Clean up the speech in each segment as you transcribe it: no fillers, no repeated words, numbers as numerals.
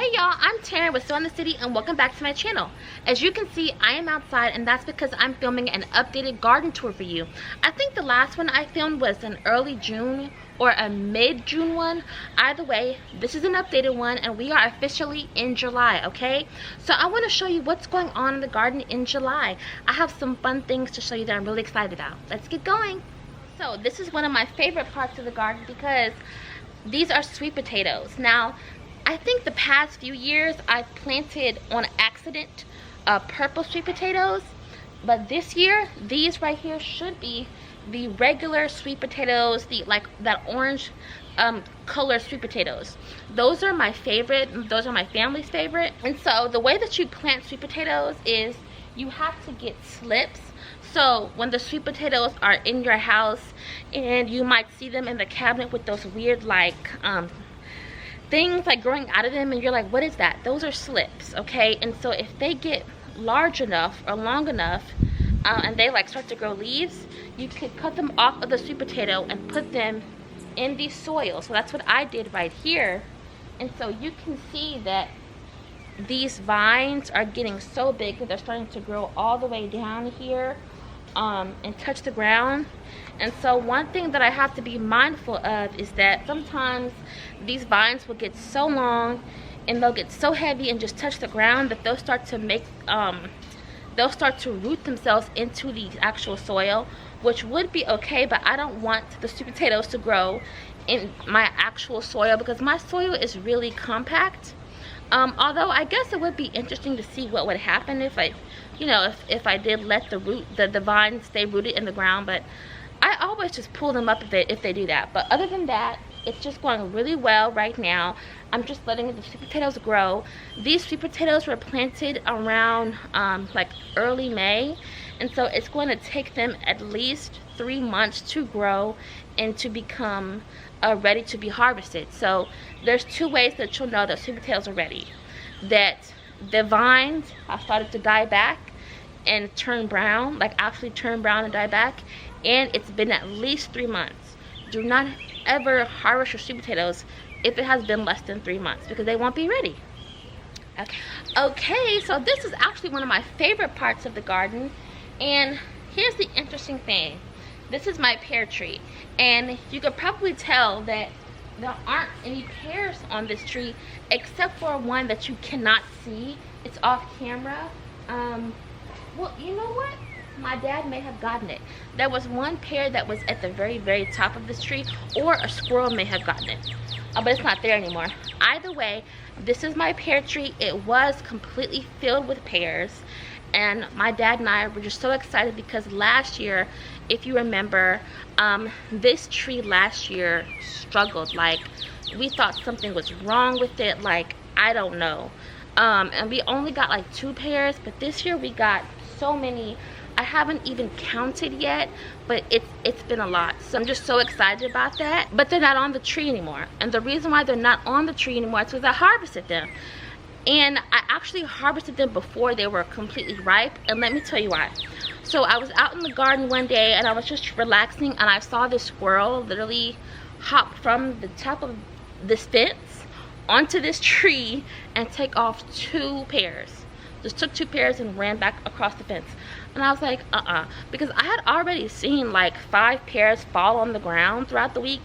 Hey y'all, I'm Taryn with Sowing the City and welcome back to my channel. As you can see, I am outside and that's because I'm filming an updated garden tour for you. I think the last one I filmed was an early June or a mid-June one. Either way, this is an updated one and we are officially in July, okay? So I want to show you what's going on in the garden in July. I have some fun things to show you that I'm really excited about. Let's get going. So this is one of my favorite parts of the garden because these are sweet potatoes. Now, I think the past few years I've planted on accident purple sweet potatoes, but this year these right here should be the regular sweet potatoes, the like that orange color sweet potatoes. Those are my favorite. Those are my family's favorite. And so the way that you plant sweet potatoes is you have to get slips. So when the sweet potatoes are in your house and you might see them in the cabinet with those weird like things like growing out of them and you're like, what is that? Those are slips, okay? And so if they get large enough or long enough and they like start to grow leaves, you could cut them off of the sweet potato and put them in the soil. So that's what I did right here. And so you can see that these vines are getting so big that they're starting to grow all the way down here and touch the ground. And so one thing that I have to be mindful of is that sometimes these vines will get so long and they'll get so heavy and just touch the ground that they'll start to make they'll start to root themselves into the actual soil, which would be okay, but I don't want the sweet potatoes to grow in my actual soil because my soil is really compact. Although I guess it would be interesting to see what would happen if I, you know, if I did let the vines stay rooted in the ground. But I always just pull them up if they do that. But other than that, it's just going really well right now. I'm just letting the sweet potatoes grow. These sweet potatoes were planted around like early May, and so it's going to take them at least 3 months to grow and to become ready to be harvested. So there's two ways that you'll know that sweet potatoes are ready: that the vines have started to die back and turn brown, like actually turn brown and die back, and it's been at least 3 months. Do not ever harvest your sweet potatoes if it has been less than 3 months because they won't be ready. Okay, so this is actually one of my favorite parts of the garden, and here's the interesting thing. This is my pear tree, and you could probably tell that there aren't any pears on this tree except for one that you cannot see. It's off camera. Well, you know what? My dad may have gotten it. There was one pear that was at the very top of this tree, or a squirrel may have gotten it, but it's not there anymore. Either way, this is my pear tree. It was completely filled with pears, and my dad and I were just so excited because last year, if you remember, this tree last year struggled. Like, we thought something was wrong with it, like I don't know, and we only got like 2 pears, but this year we got so many. I haven't even counted yet, but it's been a lot. So I'm just so excited about that. But they're not on the tree anymore, and the reason why they're not on the tree anymore is because I harvested them. And I actually harvested them before they were completely ripe, and let me tell you why. So I was out in the garden one day and I was just relaxing, and I saw this squirrel literally hop from the top of this fence onto this tree and take off 2 pears. Just took 2 pears and ran back across the fence. And I was like, because I had already seen like 5 pears fall on the ground throughout the week,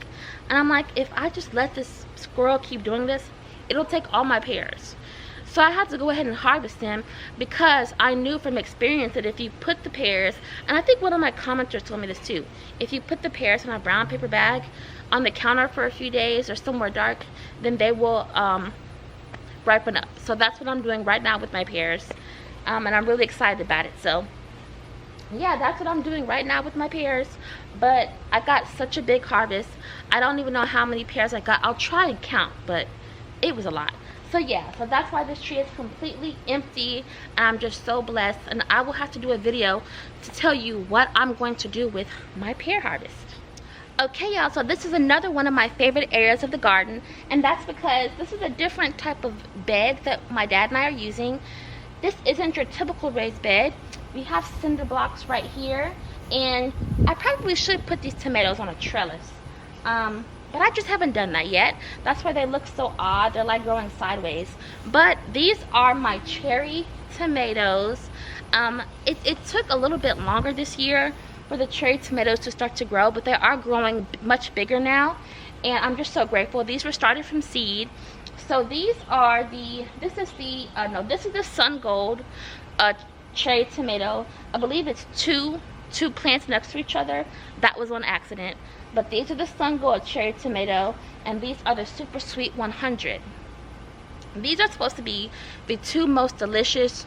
and I'm like, if I just let this squirrel keep doing this, it'll take all my pears. So I had to go ahead and harvest them because I knew from experience that if you put the pears, and I think one of my commenters told me this too, if you put the pears in a brown paper bag on the counter for a few days or somewhere dark, then they will ripen up. So that's what I'm doing right now with my pears, and I'm really excited about it. So yeah, that's what I'm doing right now with my pears. But I got such a big harvest. I don't even know how many pears I got. I'll try and count, but it was a lot. So yeah, so that's why this tree is completely empty, and I'm just so blessed. And I will have to do a video to tell you what I'm going to do with my pear harvest. Okay y'all, so this is another one of my favorite areas of the garden, and that's because this is a different type of bed that my dad and I are using. This isn't your typical raised bed. We have cinder blocks right here, and I probably should put these tomatoes on a trellis. but I just haven't done that yet. That's why they look so odd. They're like growing sideways. But these are my cherry tomatoes. It took a little bit longer this year for the cherry tomatoes to start to grow, but they are growing much bigger now, and I'm just so grateful. These were started from seed. So these are this is the sun gold cherry tomato. I believe it's two plants next to each other. That was on accident. But these are the sun gold cherry tomato, and these are the super sweet 100. These are supposed to be the two most delicious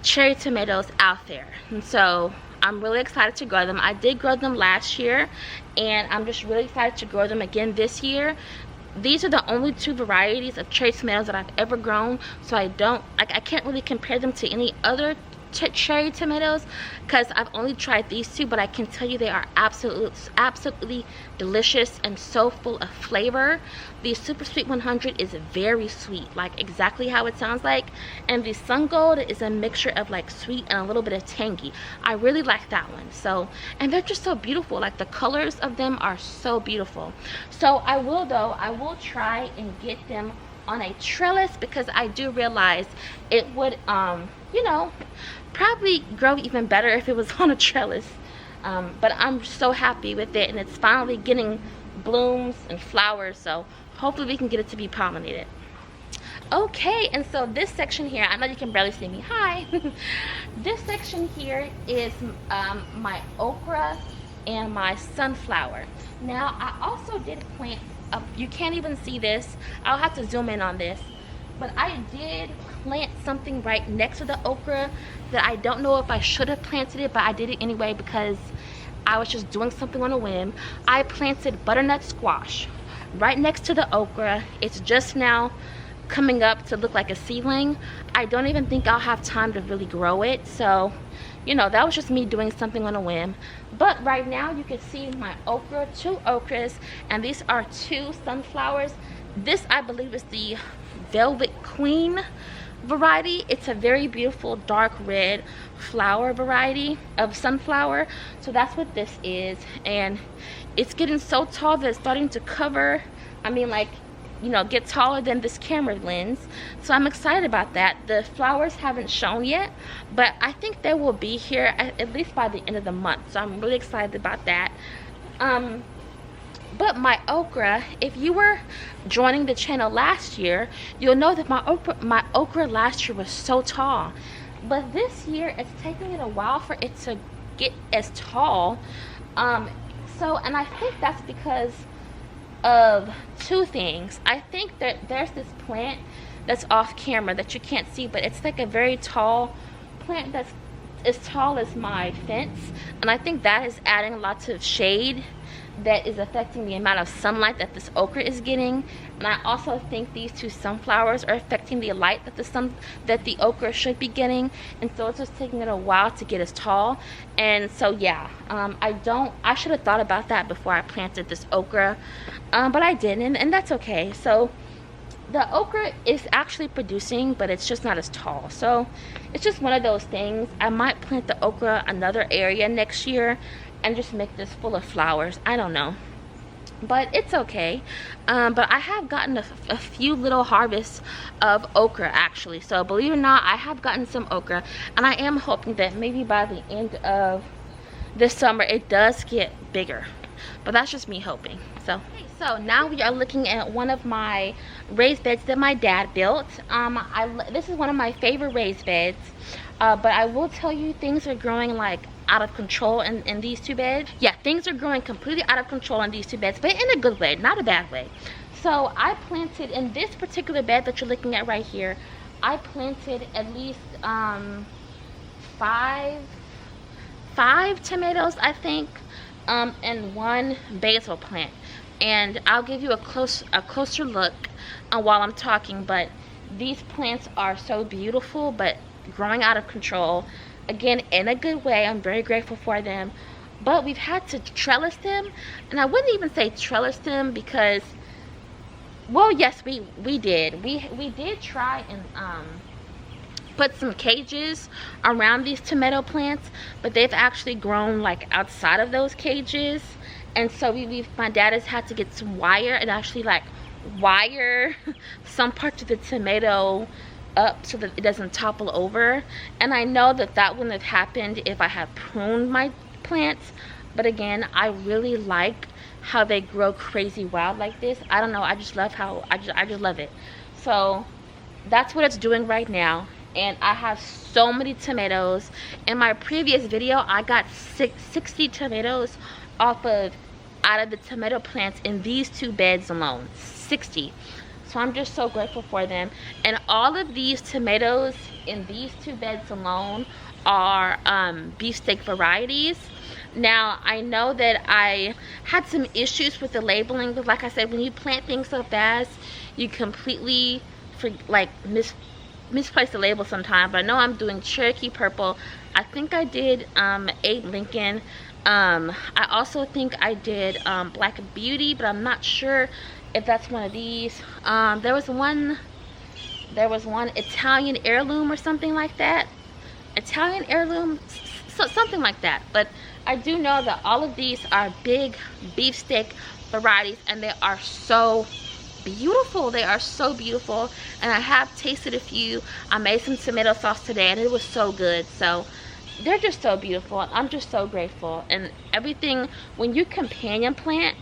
cherry tomatoes out there, and so I'm really excited to grow them. I did grow them last year, and I'm just really excited to grow them again this year. These are the only two varieties of cherry tomatoes that I've ever grown, so I can't really compare them to any other cherry tomatoes because I've only tried these two, but I can tell you they are absolutely delicious and so full of flavor. The super sweet 100 is very sweet, like exactly how it sounds like, and the sun gold is a mixture of like sweet and a little bit of tangy. I really like that one. So, and they're just so beautiful, like the colors of them are so beautiful. So I will try and get them on a trellis, because I do realize it would you know, probably grow even better if it was on a trellis. But I'm so happy with it, and it's finally getting blooms and flowers, so hopefully we can get it to be pollinated. Okay, and so this section here, I know you can barely see me, hi. This section here is my okra and my sunflower. Now I also did plant, you can't even see this, I'll have to zoom in on this, but I did plant something right next to the okra that I don't know if I should have planted it, but I did it anyway because I was just doing something on a whim. I planted butternut squash right next to the okra. It's just now coming up to look like a seedling. I don't even think I'll have time to really grow it, so you know, that was just me doing something on a whim. But right now you can see my okra, 2 okras, and these are 2 sunflowers. This I believe is the Velvet Queen variety. It's a very beautiful dark red flower variety of sunflower. So that's what this is, and it's getting so tall that it's starting to cover, I mean, like, you know, get taller than this camera lens. So I'm excited about that. The flowers haven't shown yet, but I think they will be here at least by the end of the month, so I'm really excited about that. But my okra, if you were joining the channel last year, you'll know that my okra last year was so tall, but this year it's taking it a while for it to get as tall. And I think that's because of 2 things. I think that there's this plant that's off camera that you can't see, but it's like a very tall plant that's as tall as my fence, and I think that is adding lots of shade that is affecting the amount of sunlight that this okra is getting. And I also think these 2 sunflowers are affecting the light that the okra should be getting, and so it's just taking it a while to get as tall. And so yeah, I should have thought about that before I planted this okra, but I didn't, and that's okay. So the okra is actually producing, but it's just not as tall, so it's just one of those things. I might plant the okra another area next year and just make this full of flowers. I don't know, but it's okay. But I have gotten a few little harvests of okra actually, so believe it or not, I have gotten some okra, and I am hoping that maybe by the end of this summer it does get bigger, but that's just me hoping. So now we are looking at one of my raised beds that my dad built. This is one of my favorite raised beds, but I will tell you, things are growing like out of control in these 2 beds. Yeah, things are growing completely out of control in these 2 beds, but in a good way, not a bad way. So I planted in this particular bed that you're looking at right here, I planted at least 5 tomatoes, I think, and 1 basil plant. And I'll give you a closer look while I'm talking, but these plants are so beautiful, but growing out of control. Again, in a good way. I'm very grateful for them, but we've had to trellis them, and I wouldn't even say trellis them because, well, yes, we did. We did try and put some cages around these tomato plants, but they've actually grown like outside of those cages, and so my dad has had to get some wire and actually like wire some parts of the tomato up so that it doesn't topple over. And I know that that wouldn't have happened if I had pruned my plants, but again, I really like how they grow crazy wild like this. I don't know, I just love how I just love it. So that's what it's doing right now. And I have so many tomatoes. In my previous video, I got 60 tomatoes out of the tomato plants in these 2 beds alone. 60. So I'm just so grateful for them. And all of these tomatoes in these 2 beds alone are beefsteak varieties. Now, I know that I had some issues with the labeling, but like I said, when you plant things so fast, you completely misplace the label sometimes. But I know I'm doing Cherokee Purple. I think I did Abe Lincoln. I also think I did Black Beauty, but I'm not sure if that's one of these. There was one Italian Heirloom or something like that. Italian Heirloom, something like that. But I do know that all of these are big beefsteak varieties, and they are so beautiful. They are so beautiful, and I have tasted a few. I made some tomato sauce today, and it was so good. So they're just so beautiful, and I'm just so grateful. And everything, when you companion plant,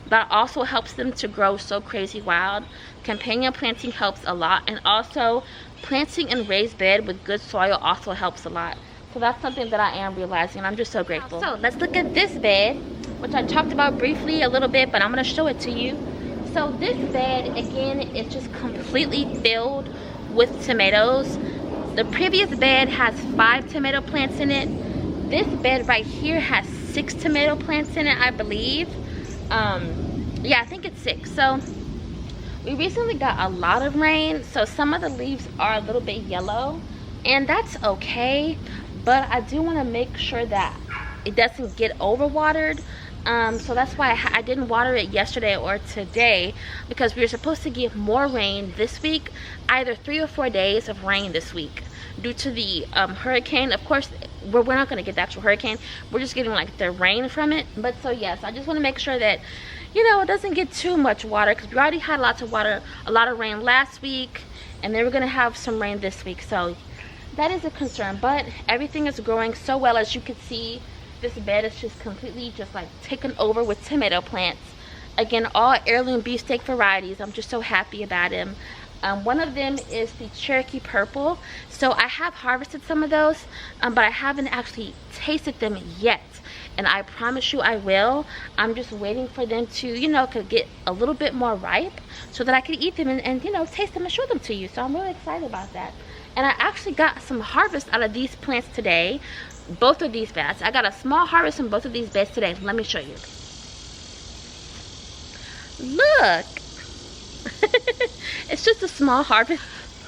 that also helps them to grow so crazy wild. Companion planting helps a lot, and also planting in raised bed with good soil also helps a lot. So that's something that I am realizing, and I'm just so grateful. So let's look at this bed, which I talked about briefly a little bit, but I'm going to show it to you. So this bed, again, is just completely filled with tomatoes. The previous bed has 5 tomato plants in it. This bed right here has 6 tomato plants in it, I believe. Yeah, I think it's 6. So we recently got a lot of rain, so some of the leaves are a little bit yellow, and that's okay. But I do want to make sure that it doesn't get overwatered. So that's why I didn't water it yesterday or today, because we were supposed to get more rain this week, either 3 or 4 days of rain this week due to the hurricane. Of course, we're not going to get the actual hurricane. We're just getting like the rain from it. But so yes, I just want to make sure that, you know, it doesn't get too much water, because we already had lots of water, a lot of rain last week, and then we're going to have some rain this week. So that is a concern, but everything is growing so well. As you can see, this bed is just completely just like taken over with tomato plants. Again, all heirloom beefsteak varieties. I'm just so happy about them. One of them is the Cherokee Purple. So I have harvested some of those, but I haven't actually tasted them yet. And I promise you I will. I'm just waiting for them to, you know, to get a little bit more ripe so that I can eat them and you know, taste them and show them to you. So I'm really excited about that. And I actually got some harvest out of these plants today. Both of these beds. I got a small harvest from both of these beds today. Let me show you. Look. It's just a small harvest.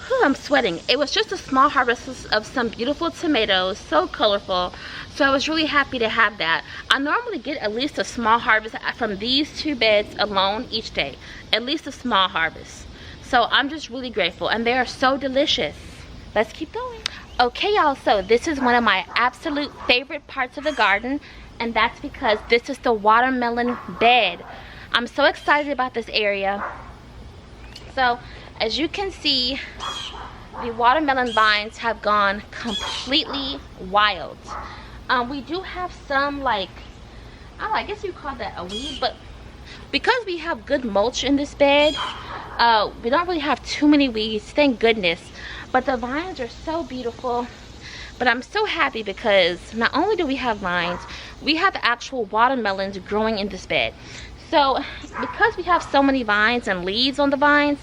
Whew, I'm sweating. It was just a small harvest of some beautiful tomatoes. So colorful. So I was really happy to have that. I normally get at least a small harvest from these 2 beds alone each day. At least a small harvest. So I'm just really grateful. And they are so delicious. Let's keep going. Okay, y'all, so this is one of my absolute favorite parts of the garden, and that's because this is the watermelon bed. I'm so excited about this area. So as you can see, the watermelon vines have gone completely wild. We do have some, like, I don't know, I guess you call that a weed, but because we have good mulch in this bed, we don't really have too many weeds, thank goodness. But the vines are so beautiful. But I'm so happy because not only do we have vines, we have actual watermelons growing in this bed. So because we have so many vines and leaves on the vines,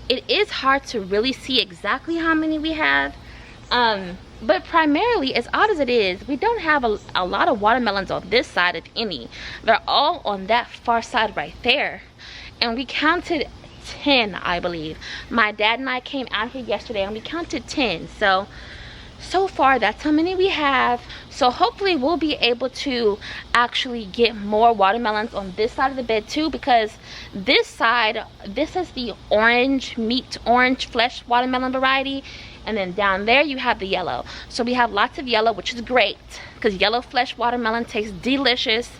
it is hard to really see exactly how many we have. But primarily, as odd as it is, we don't have a lot of watermelons on this side, if any. They're all on that far side right there. And we counted 10, I believe. My dad and I came out here yesterday and we counted 10. So far that's how many we have. So hopefully we'll be able to actually get more watermelons on this side of the bed too, because this side, this is the orange flesh watermelon variety, and then down there you have the yellow. So we have lots of yellow, which is great because yellow flesh watermelon tastes delicious.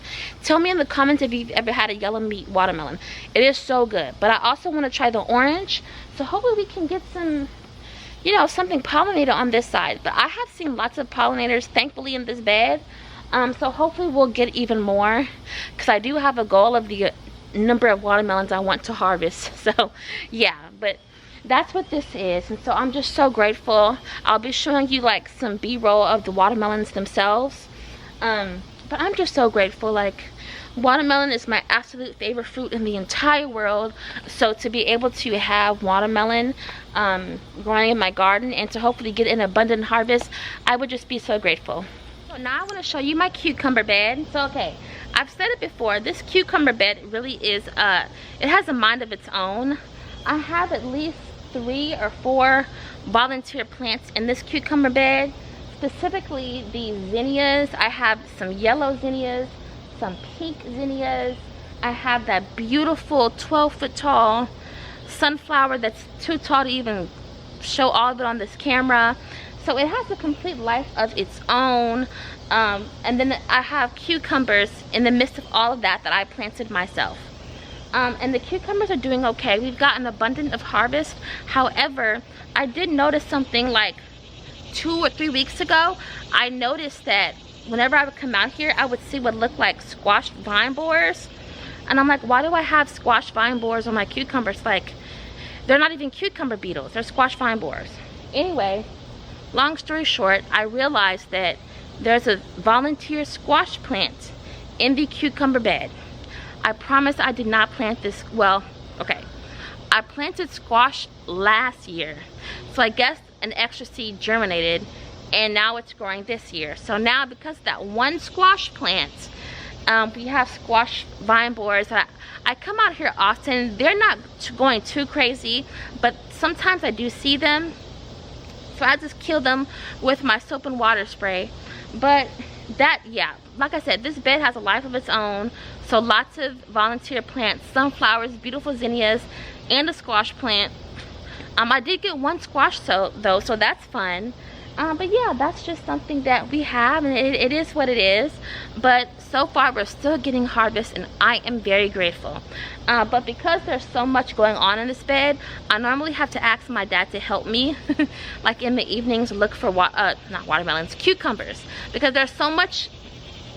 Tell me in the comments if you've ever had a yellow meat watermelon. It is so good. But I also want to try the orange, so hopefully we can get some, you know, something pollinated on this side. But I have seen lots of pollinators, thankfully, in this bed. So hopefully we'll get even more, because I do have a goal of the number of watermelons I want to harvest. So yeah, but that's what this is. And so I'm just so grateful. I'll be showing you like some b-roll of the watermelons themselves. But I'm just so grateful. Like, watermelon is my absolute favorite fruit in the entire world. So to be able to have watermelon growing in my garden and to hopefully get an abundant harvest, I would just be so grateful. So now I want to show you my cucumber bed. So okay, I've said it before, this cucumber bed really is it has a mind of its own. I have at least 3 or 4 volunteer plants in this cucumber bed, specifically the zinnias. I have some yellow zinnias, some pink zinnias. I have that beautiful 12-foot tall sunflower that's too tall to even show all of it on this camera. So it has a complete life of its own. And then I have cucumbers in the midst of all of that I planted myself. And the cucumbers are doing okay. We've gotten abundant of harvest. However, I did notice something like 2 or 3 weeks ago. I noticed that whenever I would come out here, I would see what looked like squashed vine borers. And I'm like, why do I have squashed vine borers on my cucumbers? Like, they're not even cucumber beetles, they're squashed vine borers. Anyway, long story short, I realized that there's a volunteer squash plant in the cucumber bed. I promise I did not plant this. Well, okay, I planted squash last year, so I guess an extra seed germinated and now it's growing this year. So now, because of that one squash plant, we have squash vine borers. I come out here often. They're not going too crazy, but sometimes I do see them, so I just kill them with my soap and water spray. But that, yeah, like I said, this bed has a life of its own. So lots of volunteer plants, sunflowers, beautiful zinnias, and a squash plant. I did get 1 squash though, so that's fun. But yeah, that's just something that we have, and it is what it is. But so far we're still getting harvest, and I am very grateful. But because there's so much going on in this bed, I normally have to ask my dad to help me like in the evenings, look for not watermelons, cucumbers, because there's so much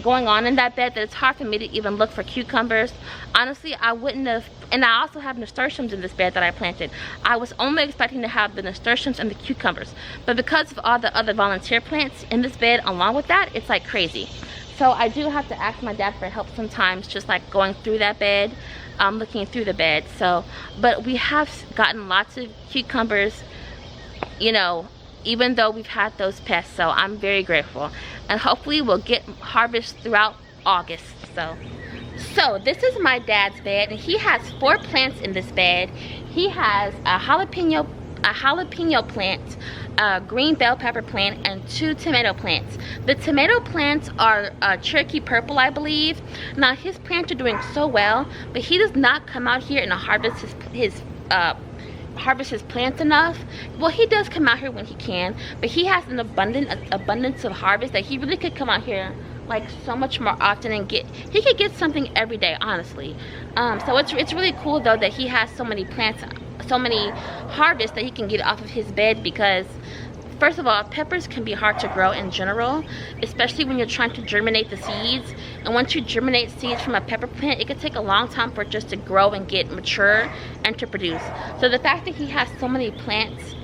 going on in that bed that it's hard for me to even look for cucumbers. Honestly, I wouldn't have. And I also have nasturtiums in this bed that I planted. I was only expecting to have the nasturtiums and the cucumbers, but because of all the other volunteer plants in this bed along with that, it's like crazy. So I do have to ask my dad for help sometimes, just like going through that bed, looking through the bed. So, but we have gotten lots of cucumbers, you know, even though we've had those pests. So I'm very grateful, and hopefully we'll get harvest throughout August. So this is my dad's bed, and he has 4 plants in this bed. He has a jalapeno plant, a green bell pepper plant, and 2 tomato plants. The tomato plants are Cherokee purple, I believe. Now his plants are doing so well, but he does not come out here and harvest his plants enough. Well, he does come out here when he can, but he has an abundance of harvest that he really could come out here like so much more often and he could get something every day, honestly. So it's really cool though that he has so many plants, so many harvests that he can get off of his bed, because first of all, peppers can be hard to grow in general, especially when you're trying to germinate the seeds. And once you germinate seeds from a pepper plant, it can take a long time for it just to grow and get mature and to produce. So the fact that he has so many plants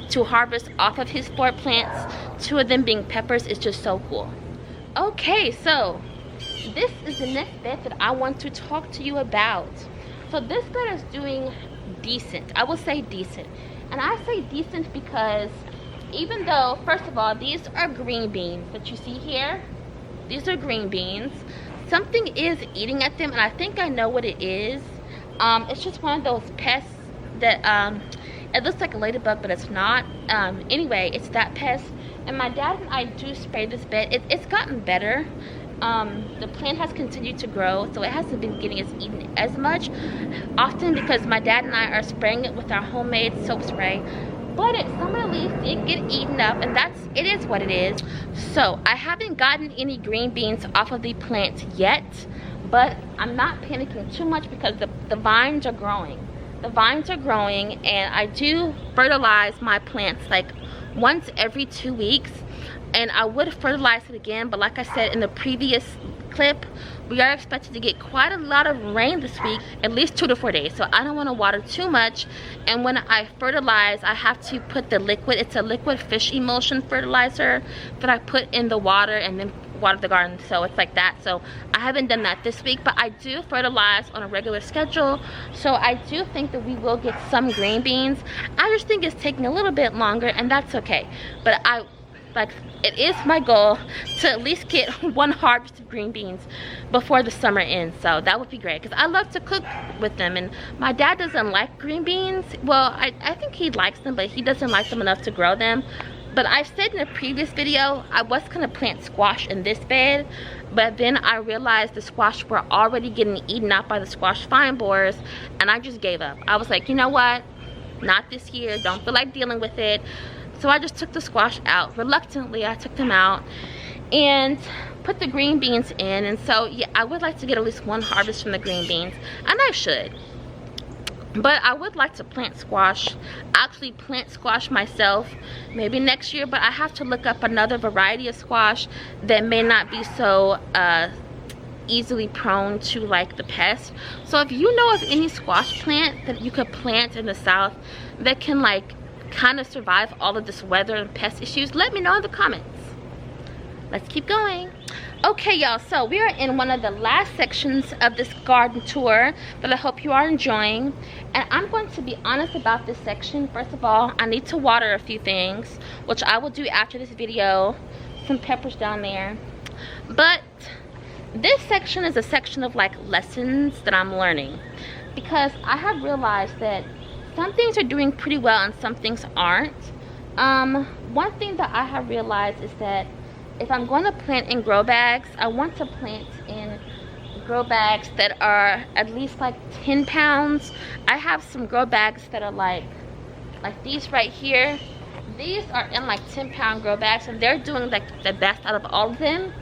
to harvest off of his 4 plants, 2 of them being peppers, is just so cool. Okay, so this is the next bed that I want to talk to you about. So this bed is doing decent. I will say decent. And I say decent because even though, first of all, these are green beans that you see here. These are green beans. Something is eating at them, and I think I know what it is. It's just one of those pests that it looks like a ladybug, but it's not. Anyway, it's that pest. And my dad and I do spray this bed. It's gotten better. The plant has continued to grow, so it hasn't been getting eaten as much often, because my dad and I are spraying it with our homemade soap spray. But some of the leaves did get eaten up, and it is what it is. So I haven't gotten any green beans off of the plants yet, but I'm not panicking too much because the vines are growing. The vines are growing, and I do fertilize my plants like once every 2 weeks, and I would fertilize it again, but like I said in the previous clip, we are expected to get quite a lot of rain this week, at least 2 to 4 days, so I don't want to water too much. And when I fertilize, I have to put the liquid, it's a liquid fish emulsion fertilizer that I put in the water and then water the garden, so it's like that. So I haven't done that this week, but I do fertilize on a regular schedule, so I do think that we will get some green beans. I just think it's taking a little bit longer, and that's okay. But it is my goal to at least get one harvest of green beans before the summer ends, so that would be great because I love to cook with them. And my dad doesn't like green beans. Well, I think he likes them, but he doesn't like them enough to grow them. But I've said in a previous video I was gonna plant squash in this bed, but then I realized the squash were already getting eaten up by the squash vine borers, and I just gave up. I was like, you know what, not this year, don't feel like dealing with it. So I just took the squash out. Reluctantly, I took them out and put the green beans in. And so, yeah, I would like to get at least one harvest from the green beans. And I should. But I would like to plant squash. Actually plant squash myself. Maybe next year. But I have to look up another variety of squash that may not be so easily prone to like the pest. So if you know of any squash plant that you could plant in the south that can like kind of survive all of this weather and pest issues, let me know in the comments. Let's keep going. Okay, y'all, so we are in one of the last sections of this garden tour that I hope you are enjoying, and I'm going to be honest about this section. First of all, I need to water a few things, which I will do after this video. Some peppers down there, but this section is a section of like lessons that I'm learning, because I have realized that some things are doing pretty well and some things aren't. One thing that I have realized is that if I'm going to plant in grow bags, I want to plant in grow bags that are at least like 10 pounds. I have some grow bags that are like these right here. These are in like 10-pound grow bags, and they're doing like the best out of all of them.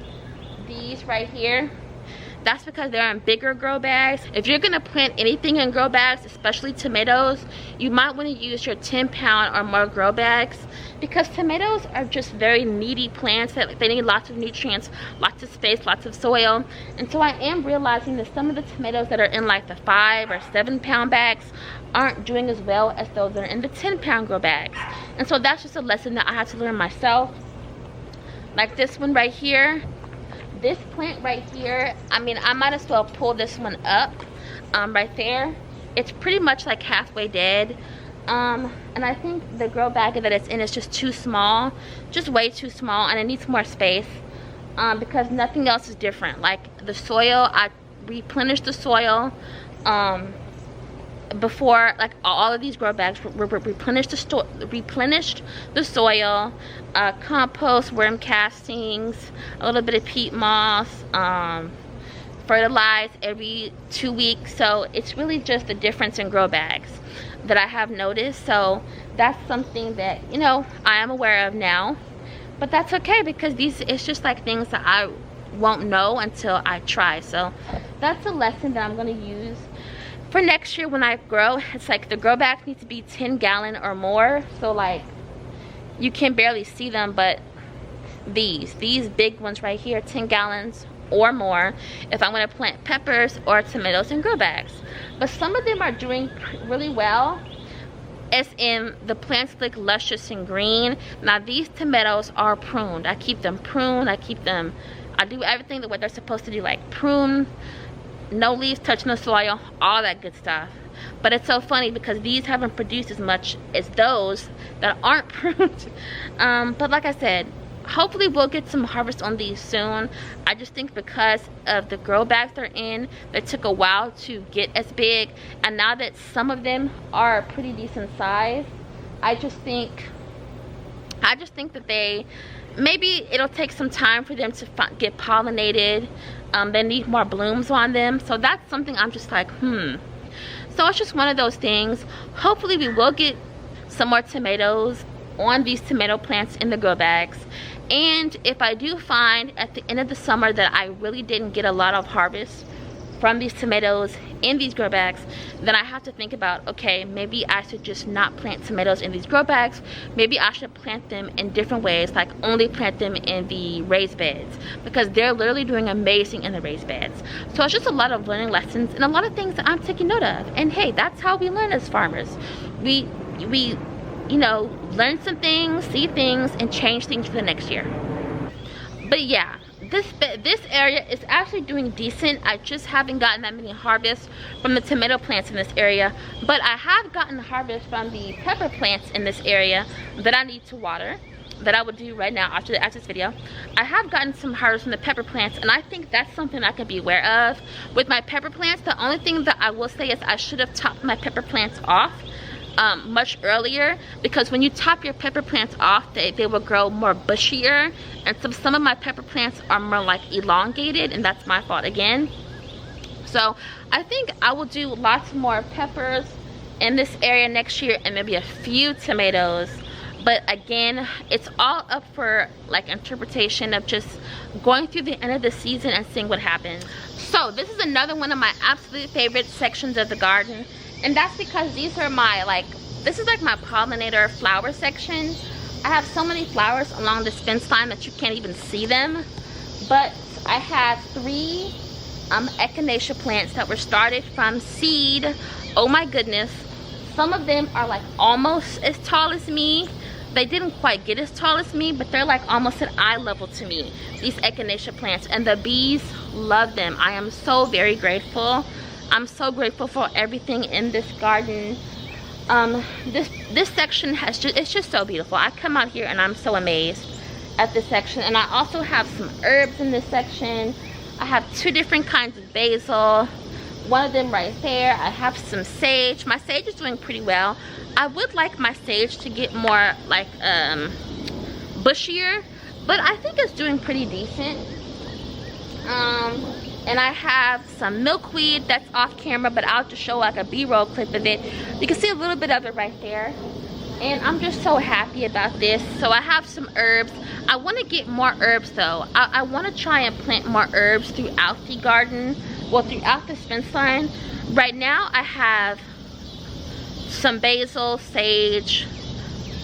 These right here, that's because they're in bigger grow bags. If you're gonna plant anything in grow bags, especially tomatoes, you might want to use your 10-pound or more grow bags, because tomatoes are just very needy plants that they need lots of nutrients, lots of space, lots of soil. And so I am realizing that some of the tomatoes that are in like the 5 or 7-pound bags aren't doing as well as those that are in the 10-pound grow bags. And so that's just a lesson that I have to learn myself. Like this one right here, this plant right here, I mean, I might as well pull this one up right there. It's pretty much like halfway dead. And I think the grow bag that it's in is just too small, just way too small, and it needs more space because nothing else is different. Like the soil, I replenished the soil before, like all of these grow bags replenished the soil, compost, worm castings, a little bit of peat moss, fertilize every 2 weeks. So it's really just the difference in grow bags that I have noticed. So that's something that, you know, I am aware of now, but that's okay, because it's just like things that I won't know until I try. So that's a lesson that I'm going to use for next year when I grow. It's like the grow bags need to be 10-gallon or more. So like you can barely see them, but these big ones right here, 10 gallons or more, if I'm going to plant peppers or tomatoes in grow bags. But some of them are doing really well, as in the plants look luscious and green. Now these tomatoes are pruned. I keep them pruned. I do everything the way they're supposed to do, like prune, no leaves touching the soil, all that good stuff. But it's so funny because these haven't produced as much as those that aren't pruned. But like I said, hopefully we'll get some harvest on these soon. I just think because of the grow bags they're in, they took a while to get as big, and now that some of them are pretty decent size, I just think that maybe it'll take some time for them to get pollinated. They need more blooms on them. So that's something I'm just like, So it's just one of those things. Hopefully we will get some more tomatoes on these tomato plants in the grow bags. And if I do find at the end of the summer that I really didn't get a lot of harvest from these tomatoes in these grow bags, then I have to think about, okay, maybe I should just not plant tomatoes in these grow bags. Maybe I should plant them in different ways, like only plant them in the raised beds, because they're literally doing amazing in the raised beds. So it's just a lot of learning lessons and a lot of things that I'm taking note of. And hey, that's how we learn as farmers. We you know, learn some things, see things, and change things for the next year. But yeah, this area is actually doing decent. I just haven't gotten that many harvests from the tomato plants in this area, but I have gotten harvest from the pepper plants in this area that I need to water, that I would do right now after this video. I have gotten some harvest from the pepper plants, and I think that's something I can be aware of. With my pepper plants, the only thing that I will say is I should have topped my pepper plants off much earlier, because when you top your pepper plants off, they will grow more bushier, and some of my pepper plants are more like elongated, and that's my fault again. So I think I will do lots more peppers in this area next year, and maybe a few tomatoes. But again, it's all up for like interpretation of just going through the end of the season and seeing what happens. So this is another one of my absolute favorite sections of the garden, and that's because these are my this is like my pollinator flower section. I have so many flowers along this fence line that you can't even see them. But I have 3 echinacea plants that were started from seed. Oh my goodness. Some of them are like almost as tall as me. They didn't quite get as tall as me, but they're like almost at eye level to me, these echinacea plants, and the bees love them. I am so very grateful. I'm so grateful for everything in this garden. This section it's just so beautiful. I come out here and I'm so amazed at this section. And I also have some herbs in this section. I have 2 different kinds of basil. One of them right there. I have some sage. My sage is doing pretty well. I would like my sage to get more like bushier, but I think it's doing pretty decent. And I have some milkweed that's off camera, but I'll just show like a B-roll clip of it. You can see a little bit of it right there. And I'm just so happy about this. So I have some herbs. I want to get more herbs though. I want to try and plant more herbs throughout the garden, well, throughout this fence line. Right now I have some basil, sage,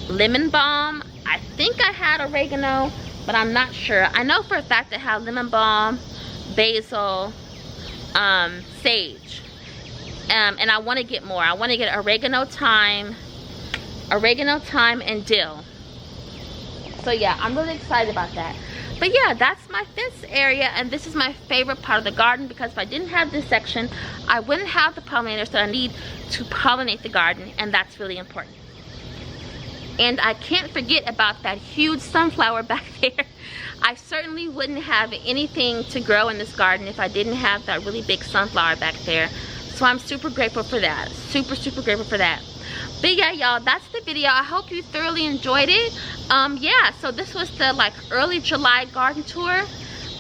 lemon balm. I think I had oregano, but I'm not sure. I know for a fact I have lemon balm, basil, sage, and I want to get more. I want to get oregano, thyme, and dill. So yeah, I'm really excited about that. But yeah, that's my fence area, and this is my favorite part of the garden, because if I didn't have this section, I wouldn't have the pollinators that I need to pollinate the garden, and that's really important. And I can't forget about that huge sunflower back there. I certainly wouldn't have anything to grow in this garden if I didn't have that really big sunflower back there. So I'm super grateful for that. Super grateful for that. But yeah, y'all, that's the video. I hope you thoroughly enjoyed it. Yeah, so this was the early July garden tour.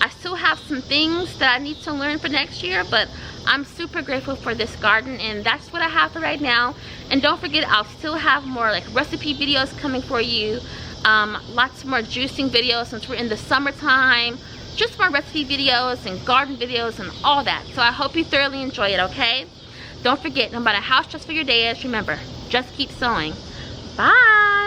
I still have some things that I need to learn for next year, but I'm super grateful for this garden, and that's what I have for right now. And don't forget, I'll still have more recipe videos coming for you. Lots more juicing videos since we're in the summertime. Just more recipe videos and garden videos and all that. So I hope you thoroughly enjoy it, okay? Don't forget, no matter how stressful your day is, remember, just keep sowing. Bye!